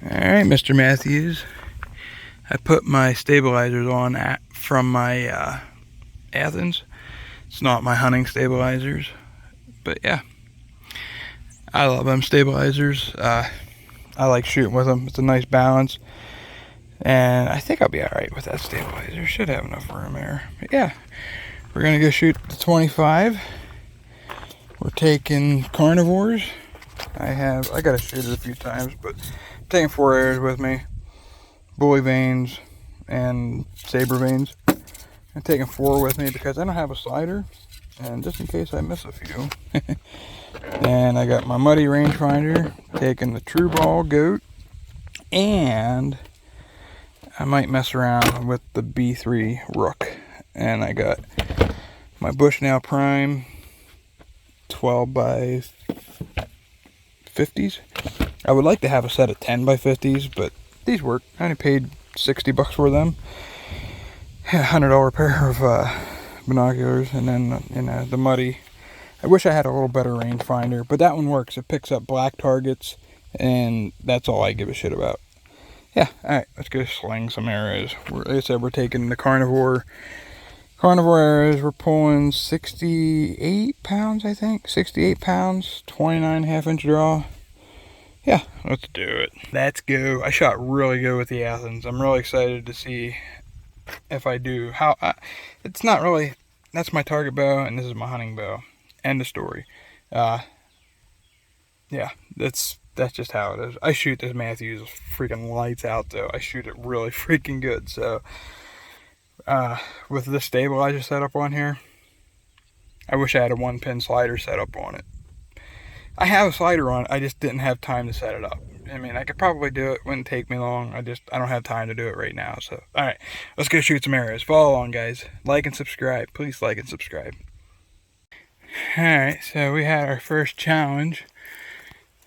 Alright, Mr. Mathews. I put my stabilizers on from my Athens. It's not my hunting stabilizers, but yeah. I love them stabilizers. I like shooting with them. It's a nice balance. And I think I'll be alright with that stabilizer. Should have enough room there. But yeah, we're going to go shoot the 25. We're taking Carnivores. I got to shoot it a few times, but I'm taking 4 arrows with me. Bully veins and saber veins. I'm taking 4 with me because I don't have a slider, and just in case I miss a few. And I got my muddy rangefinder, taking the True Ball Goat, and I might mess around with the B3 Rook. And I got my Bushnell Prime 12 by 50s. I would like to have a set of 10 by 50s, but these work. I only paid $60 for them. $100 pair of binoculars, and then the muddy. I wish I had a little better rangefinder, but that one works. It picks up black targets, and that's all I give a shit about. Yeah, alright, let's go sling some arrows. Like I said, we're taking the Carnivore arrows. We're pulling 68 pounds, I think. 68 pounds, 29.5 inch draw. Yeah, let's do it. Let's go. I shot really good with the Athens. I'm really excited to see if I do. It's not really, that's my target bow, and this is my hunting bow. End of story. Yeah, that's just how it is. I shoot this Mathews freaking lights out, though. I shoot it really freaking good. So, with this stabilizer setup on here, I wish I had a 1-pin slider set up on it. I have a slider on it, I just didn't have time to set it up. I mean, I could probably do it, wouldn't take me long. I don't have time to do it right now. So, alright, let's go shoot some arrows. Follow along, guys. Like and subscribe. Please like and subscribe. Alright, so we had our first challenge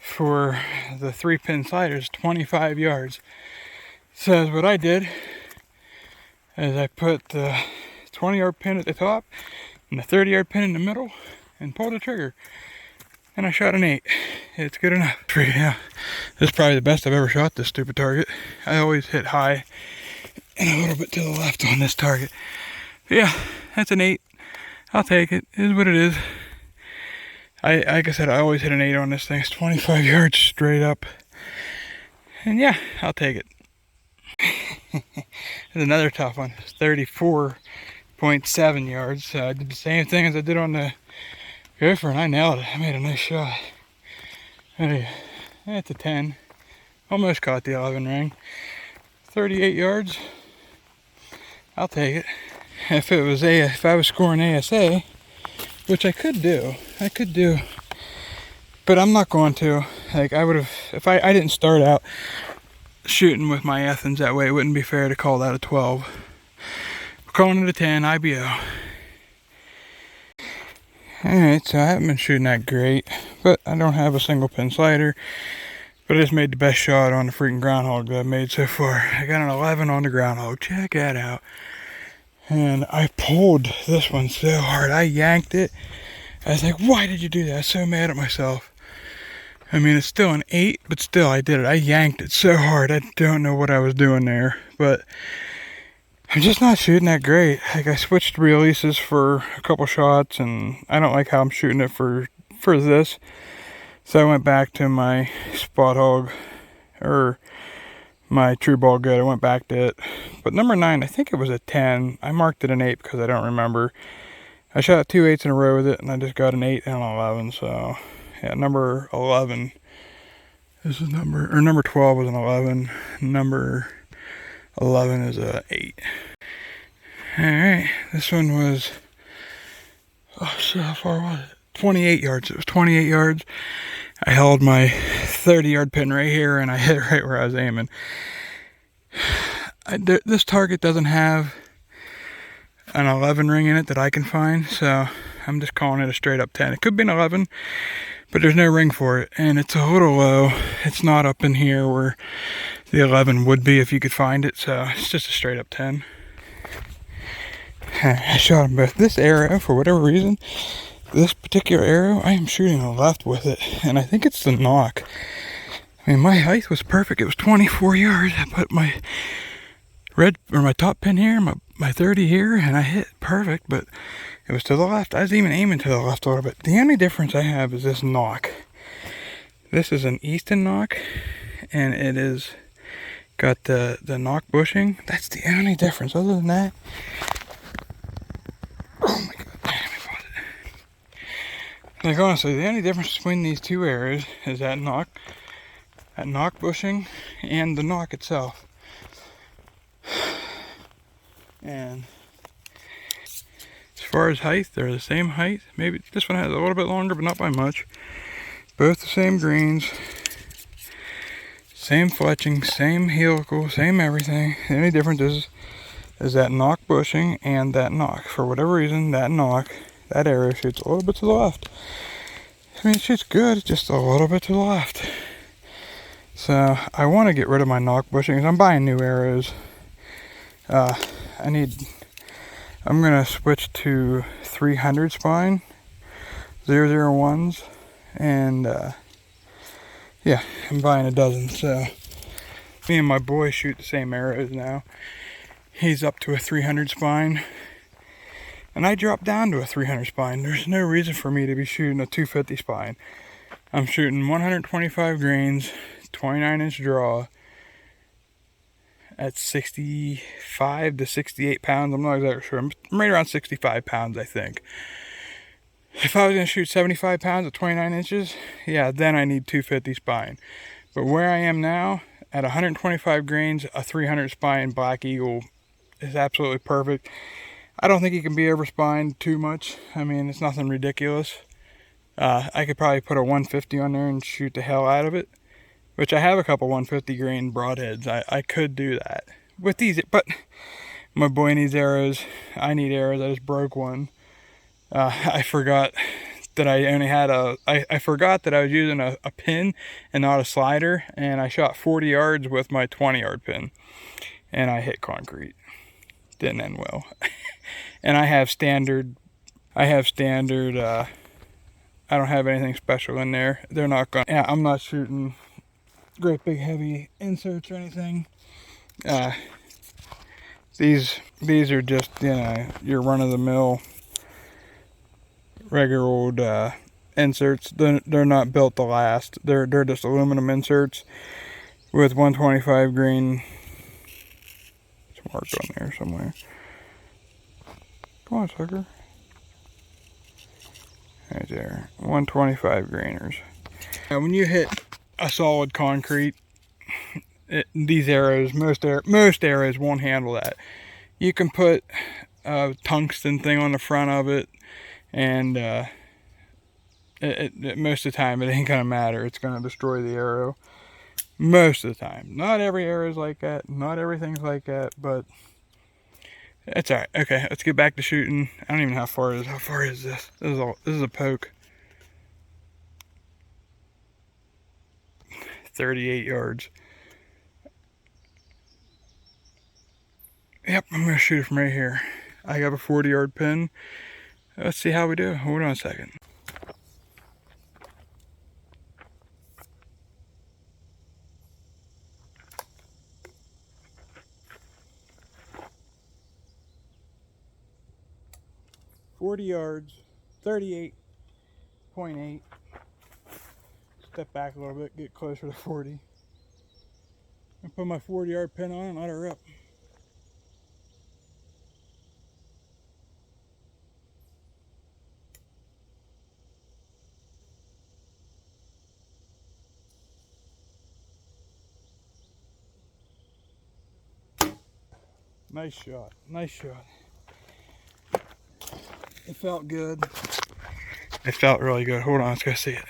for the 3-pin sliders, 25 yards. So what I did is I put the 20-yard pin at the top and the 30-yard pin in the middle and pulled the trigger. And I shot an 8. It's good enough. Yeah, this is probably the best I've ever shot this stupid target. I always hit high and a little bit to the left on this target. But yeah, that's an 8. I'll take it. It is what it is. Like I said, I always hit an 8 on this thing. It's 25 yards straight up. And yeah, I'll take it. There's another tough one. It's 34.7 yards. So I did the same thing as I did on the Gopher, and I nailed it. I made a nice shot. That's a 10. Almost caught the 11 ring. 38 yards. I'll take it. If I was scoring ASA, which I could do, but I'm not going to. Like, I would have, if I didn't start out shooting with my Athens that way, it wouldn't be fair to call that a 12. We're calling it a 10 IBO. Alright, so I haven't been shooting that great, but I don't have a single pin slider. But I just made the best shot on the freaking groundhog that I've made so far. I got an 11 on the groundhog. Check that out. And I pulled this one so hard. I yanked it. I was like, why did you do that? I was so mad at myself. I mean, it's still an 8, but still, I did it. I yanked it so hard. I don't know what I was doing there. But I'm just not shooting that great. Like, I switched releases for a couple shots, and I don't like how I'm shooting it for this. So I went back to my spot hog, or my True Ball Goat. I went back to it. But number 9, I think it was a 10. I marked it an 8 because I don't remember. I shot 2 8s in a row with it, and I just got an 8 and an 11. So, yeah, number 11. This is number 12 was an 11. Number 11 is a 8. Alright, this one was, oh shit, how far was it? 28 yards. It was 28 yards. I held my 30-yard pin right here, and I hit it right where I was aiming. This target doesn't have an 11 ring in it that I can find, so I'm just calling it a straight up 10. It could be an 11, but there's no ring for it, and it's a little low. It's not up in here where the 11 would be if you could find it, so it's just a straight up 10. I shot them both. This arrow, for whatever reason, this particular arrow, I am shooting left with it, and I think it's the knock. I mean, my height was perfect. It was 24 yards. I put my my top pin here, my 30 here, and I hit perfect, but it was to the left. I was even aiming to the left a little bit. The only difference I have is this knock. This is an Easton knock, and it is got the knock bushing. That's the only difference. Other than that, oh my god, let me pause it. Like honestly, the only difference between these two arrows is that knock bushing and the knock itself. And as far as height, they're the same height. Maybe this one has a little bit longer, but not by much. Both the same greens, same fletching, same helical, same everything. The only difference is that knock bushing and that knock. For whatever reason, that arrow shoots a little bit to the left. I mean, it shoots good, just a little bit to the left. So I want to get rid of my knock bushings. I'm buying new arrows. I'm gonna switch to 300 spine 001s, and yeah, I'm buying a dozen. So me and my boy shoot the same arrows now. He's up to a 300 spine, and I dropped down to a 300 spine. There's no reason for me to be shooting a 250 spine. I'm shooting 125 grains, 29-inch draw, at 65 to 68 pounds. I'm not exactly sure. I'm right around 65 pounds, I think. If I was going to shoot 75 pounds at 29 inches, yeah, then I need 250 spine. But where I am now, at 125 grains, a 300 spine Black Eagle is absolutely perfect. I don't think you can be overspined too much. I mean, it's nothing ridiculous. I could probably put a 150 on there and shoot the hell out of it. Which I have a couple 150 grain broadheads. I could do that with these, but my boy needs arrows. I need arrows. I just broke one. I forgot that I only had I forgot that I was using a pin and not a slider, and I shot 40 yards with my 20-yard pin, and I hit concrete. Didn't end well. And I have standard. I don't have anything special in there. They're not gonna. Yeah, I'm not shooting great big heavy inserts or anything. These are just, you know, your run-of-the-mill regular old inserts. They're not built to last. They're just aluminum inserts with 125 grain. It's marked on there somewhere. Come on, sucker. Right there, 125 grainers. Now when you hit a solid concrete, these arrows, most arrows won't handle that. You can put a tungsten thing on the front of it, and most of the time it ain't gonna matter. It's gonna destroy the arrow most of the time. Not every arrow is like that, not everything's like that, but it's all right. Okay, let's get back to shooting. I don't even know how far it is. How far is this? This is a poke. 38 yards. Yep, I'm gonna shoot it from right here. I got a 40-yard pin. Let's see how we do. Hold on a second. .40 yards, 38.8. Step back a little bit, get closer to 40. And put my 40-yard pin on and let her rip. Nice shot, nice shot. It felt good. It felt really good. Hold on, let's go see it.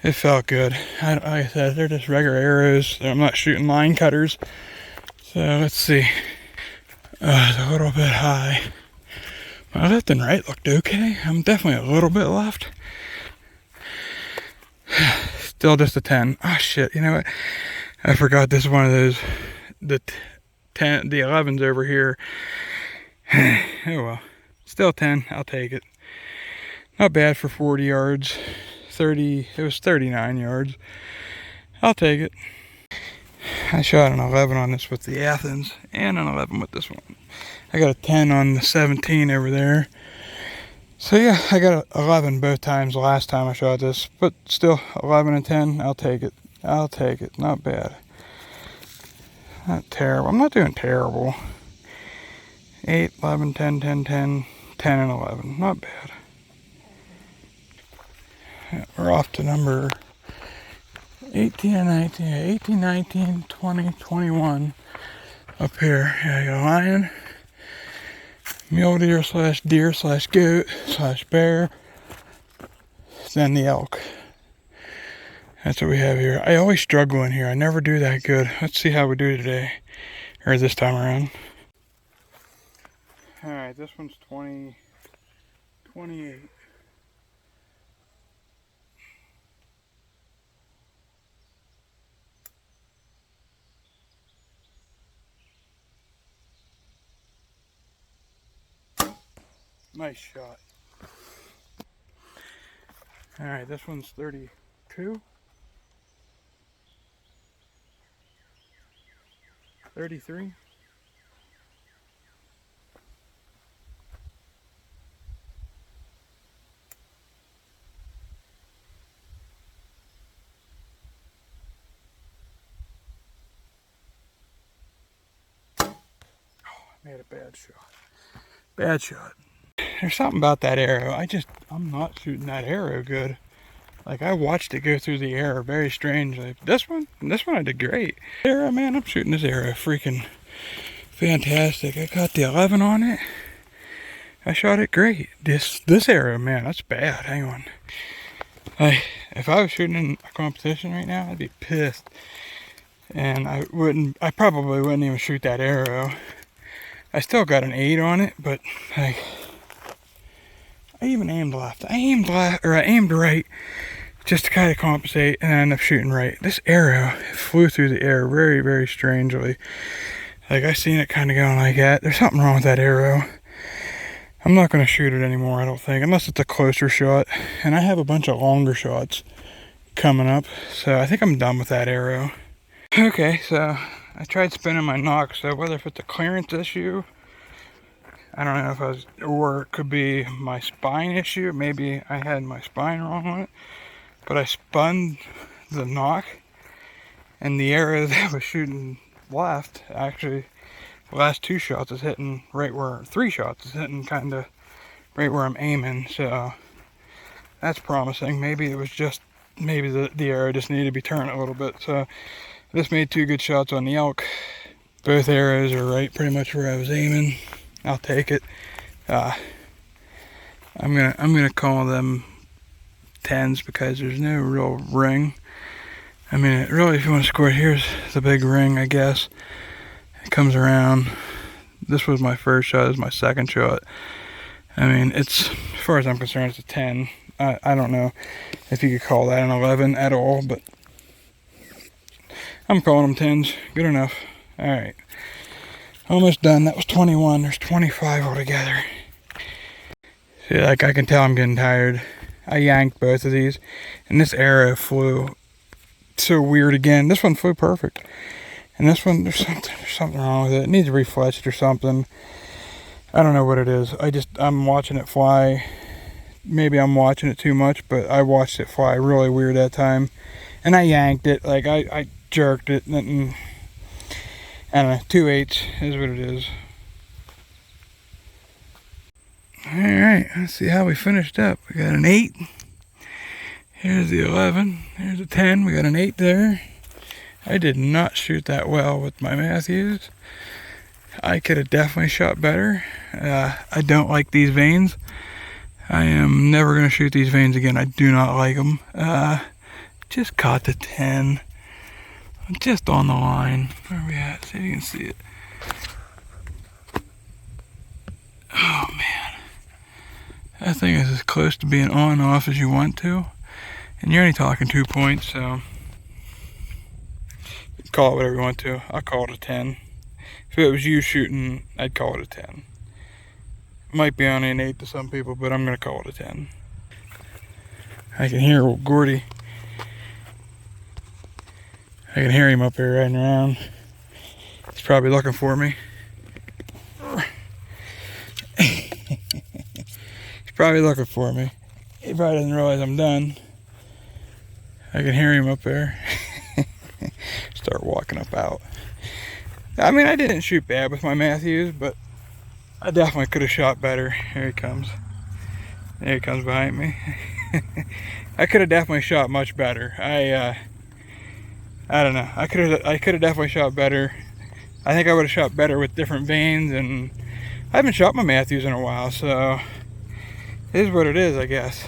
It felt good. Like I said, they're just regular arrows. I'm not shooting line cutters. So let's see. It's a little bit high. My left and right looked okay. I'm definitely a little bit left. Still just a 10. Oh shit, you know what? I forgot this is one of those, the 11's over here. Oh well. Still 10, I'll take it. Not bad for 40 yards. It was 39 yards. I'll take it. I shot an 11 on this with the Athens and an 11 with this one. I got a 10 on the 17 over there. So yeah, I got a 11 both times the last time I shot this, but still 11 and 10, I'll take it. I'll take it, not bad. Not terrible, I'm not doing terrible. 8, 11, 10, 10, 10, 10 and 11, not bad. Yeah, we're off to number 18 and 19, 18, 19, 20, 21 up here. Yeah, I got a lion, mule deer slash deer slash goat slash bear, then the elk. That's what we have here. I always struggle in here. I never do that good. Let's see how we do today, or this time around. All right, this one's 20, 28. Nice shot. All right, this one's 32. 33. Oh, I made a bad shot. Bad shot. There's something about that arrow. I'm not shooting that arrow good. Like, I watched it go through the air very strangely. This one I did great. Arrow, man, I'm shooting this arrow freaking fantastic. I got the 11 on it. I shot it great. This arrow, man, that's bad. Hang on. If I was shooting in a competition right now, I'd be pissed. And I probably wouldn't even shoot that arrow. I still got an 8 on it, but I even aimed left. I aimed right just to kind of compensate, and I ended up shooting right. This arrow flew through the air very, very strangely. Like, I seen it kind of going like that. There's something wrong with that arrow. I'm not going to shoot it anymore, I don't think, unless it's a closer shot. And I have a bunch of longer shots coming up, so I think I'm done with that arrow. Okay, so I tried spinning my nock, so whether if it's a clearance issue, I don't know or it could be my spine issue. Maybe I had my spine wrong on it. But I spun the nock, and the arrow that was shooting left, actually, the last 2 shots is hitting right where, 3 shots is hitting kind of right where I'm aiming. So that's promising. Maybe it was just, maybe the arrow just needed to be turned a little bit. So I just made 2 good shots on the elk. Both arrows are right pretty much where I was aiming. I'll take it. I'm gonna call them 10s because there's no real ring. I mean, really, if you want to score, here's the big ring, I guess. It comes around. This was my first shot. This is my second shot. I mean, it's, as far as I'm concerned, it's a 10. I don't know if you could call that an 11 at all, but I'm calling them 10s. Good enough. All right. Almost done. That was 21. There's 25 altogether. See, like, I can tell I'm getting tired. I yanked both of these, and this arrow flew so weird again. This one flew perfect, and this one, there's something wrong with it. It needs refletched or something. I don't know what it is. I'm watching it fly. Maybe I'm watching it too much, but I watched it fly really weird that time, and I yanked it. Like, I jerked it, and I don't know, 2/8 is what it is. Alright, let's see how we finished up. We got an 8. Here's the 11. Here's a 10. We got an 8 there. I did not shoot that well with my Mathews. I could have definitely shot better. I don't like these veins. I am never going to shoot these veins again. I do not like them. Just caught the 10. Just on the line. Where are we at? See if you can see it. Oh, man. That thing is as close to being on and off as you want to. And you're only talking 2 points, so call it whatever you want to. I'll call it a 10. If it was you shooting, I'd call it a 10. Might be only an 8 to some people, but I'm going to call it a 10. I can hear old Gordy. I can hear him up there riding around. He's probably looking for me. He's probably looking for me. He probably doesn't realize I'm done. I can hear him up there. Start walking up out. I mean, I didn't shoot bad with my Mathews, but I definitely could have shot better. Here he comes. There he comes behind me. I could have definitely shot much better. I don't know. I could have definitely shot better. I think I would have shot better with different vanes, and I haven't shot my Mathews in a while, so it is what it is, I guess.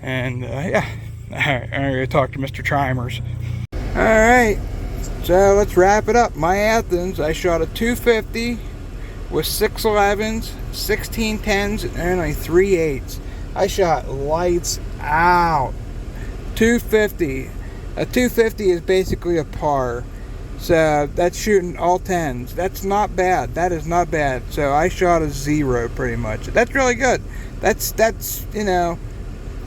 And yeah, all right, I'm gonna talk to Mr. Trimers. All right, so let's wrap it up. My Athens, I shot a 250 with 6.11s, 16.10s, and a 3.8s. I shot lights out. 250. A 250 is basically a par. So that's shooting all 10s. That's not bad. That is not bad. So I shot a 0 pretty much. That's really good. That's you know,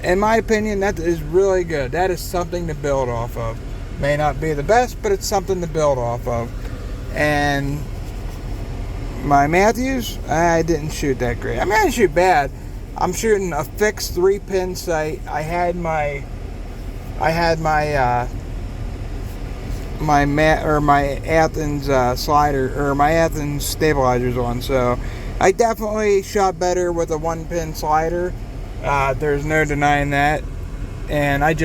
in my opinion, that is really good. That is something to build off of. May not be the best, but it's something to build off of. And my Mathews, I didn't shoot that great. I mean, I didn't shoot bad. I'm shooting a fixed 3-pin sight. I had my Athens slider, or my Athens stabilizers on, so I definitely shot better with a 1-pin slider. There's no denying that. And I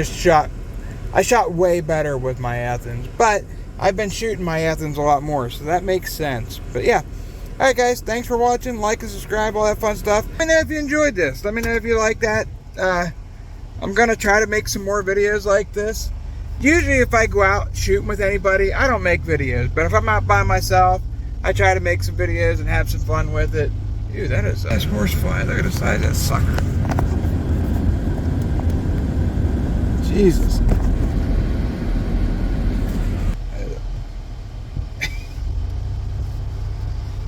shot way better with my Athens, but I've been shooting my Athens a lot more, so that makes sense. But yeah, alright guys, thanks for watching. Like and subscribe, all that fun stuff. Let me know if you enjoyed this. Let me know if you like that. I'm gonna try to make some more videos like this. Usually if I go out shooting with anybody, I don't make videos, but if I'm out by myself, I try to make some videos and have some fun with it. Dude, that's horsefly. Look at the size of that sucker. Jesus.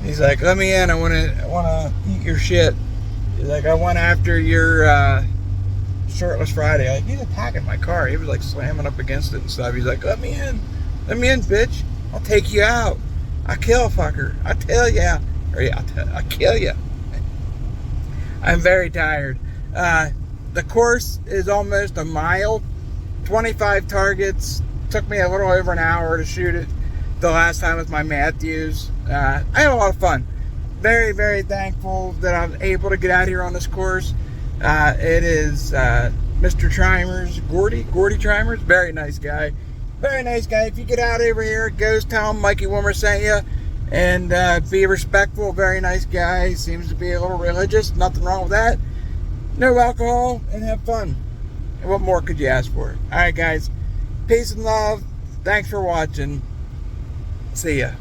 He's like, let me in, I wanna eat your shit. He's like, I went after your Shirtless Friday. Like, he's attacking my car. He was like slamming up against it and stuff. He's like, let me in, bitch. I'll take you out. I kill a fucker. I tell ya. Or yeah, I kill ya. I'm very tired. The course is almost a mile. 25 targets. Took me a little over an hour to shoot it the last time with my Mathews. I had a lot of fun. Very, very thankful that I'm able to get out here on this course. It is Mr. Trimers, Gordy Trimers. Very nice guy. Very nice guy. If you get out over here, go tell him Mikey Wilmer sent you. And be respectful. Very nice guy. Seems to be a little religious. Nothing wrong with that. No alcohol, and have fun. And what more could you ask for? Alright guys. Peace and love. Thanks for watching. See ya.